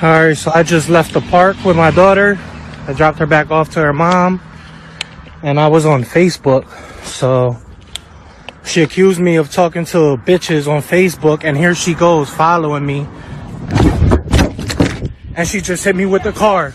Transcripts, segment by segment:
Alright, so I just left the park with my daughter. I dropped her back off to her mom. And I was on Facebook. So she accused me of talking to bitches on Facebook. And here she goes following me. And she just hit me with the car.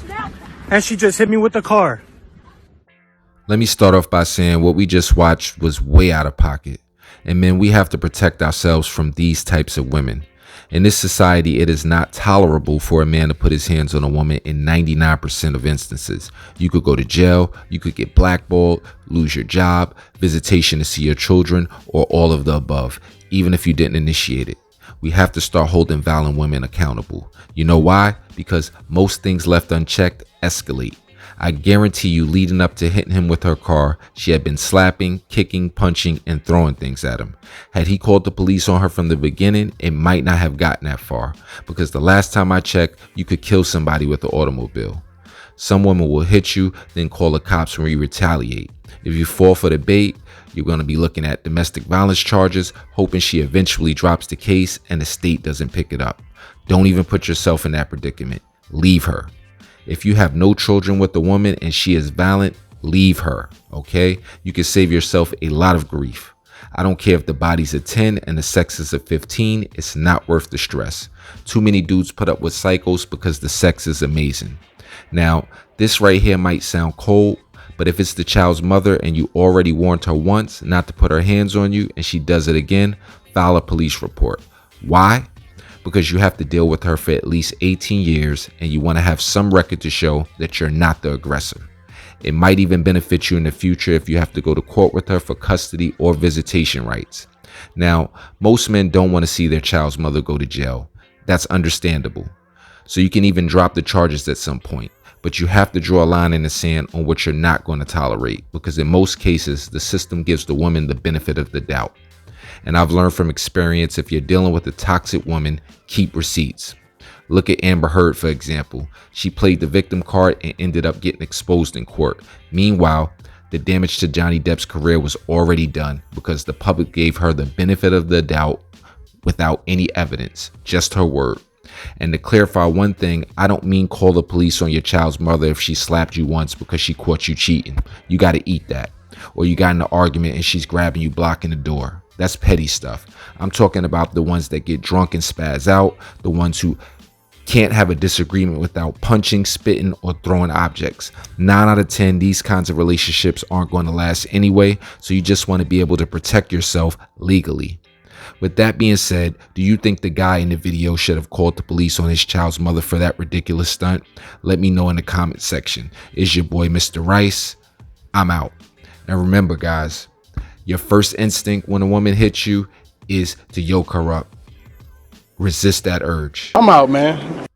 Let me start off by saying what we just watched was way out of pocket. And men, we have to protect ourselves from these types of women. In this society, it is not tolerable for a man to put his hands on a woman in 99% of instances. You could go to jail, you could get blackballed, lose your job, visitation to see your children, or all of the above, even if you didn't initiate it. We have to start holding violent women accountable. You know why? Because most things left unchecked escalate. I guarantee you, leading up to hitting him with her car, she had been slapping, kicking, punching, and throwing things at him. Had he called the police on her from the beginning, it might not have gotten that far, because the last time I checked, you could kill somebody with an automobile. Some women will hit you, then call the cops when you retaliate. If you fall for the bait, you're going to be looking at domestic violence charges, hoping she eventually drops the case and the state doesn't pick it up. Don't even put yourself in that predicament. Leave her. If you have no children with the woman and she is violent, leave her, okay? You can save yourself a lot of grief. I don't care if the body's a 10 and the sex is a 15, it's not worth the stress. Too many dudes put up with psychos because the sex is amazing. Now, this right here might sound cold, but if it's the child's mother and you already warned her once not to put her hands on you and she does it again, file a police report. Why? Because you have to deal with her for at least 18 years and you want to have some record to show that you're not the aggressor. It might even benefit you in the future if you have to go to court with her for custody or visitation rights. Now, most men don't want to see their child's mother go to jail. That's understandable. So you can even drop the charges at some point. But you have to draw a line in the sand on what you're not going to tolerate, because in most cases, the system gives the woman the benefit of the doubt. And I've learned from experience, if you're dealing with a toxic woman, keep receipts. Look at Amber Heard, for example. She played the victim card and ended up getting exposed in court. Meanwhile, the damage to Johnny Depp's career was already done because the public gave her the benefit of the doubt without any evidence, just her word. And to clarify one thing, I don't mean call the police on your child's mother if she slapped you once because she caught you cheating. You got to eat that. Or you got in an argument and she's grabbing you, blocking the door. That's petty stuff. I'm talking about the ones that get drunk and spaz out, the ones who can't have a disagreement without punching, spitting, or throwing objects. 9 out of 10, these kinds of relationships aren't going to last anyway, so you just want to be able to protect yourself legally. With that being said, do you think the guy in the video should have called the police on his child's mother for that ridiculous stunt? Let me know in the comment section. It's your boy, Mr. Rice. I'm out. Now remember, guys, your first instinct when a woman hits you is to yoke her up. Resist that urge. I'm out, man.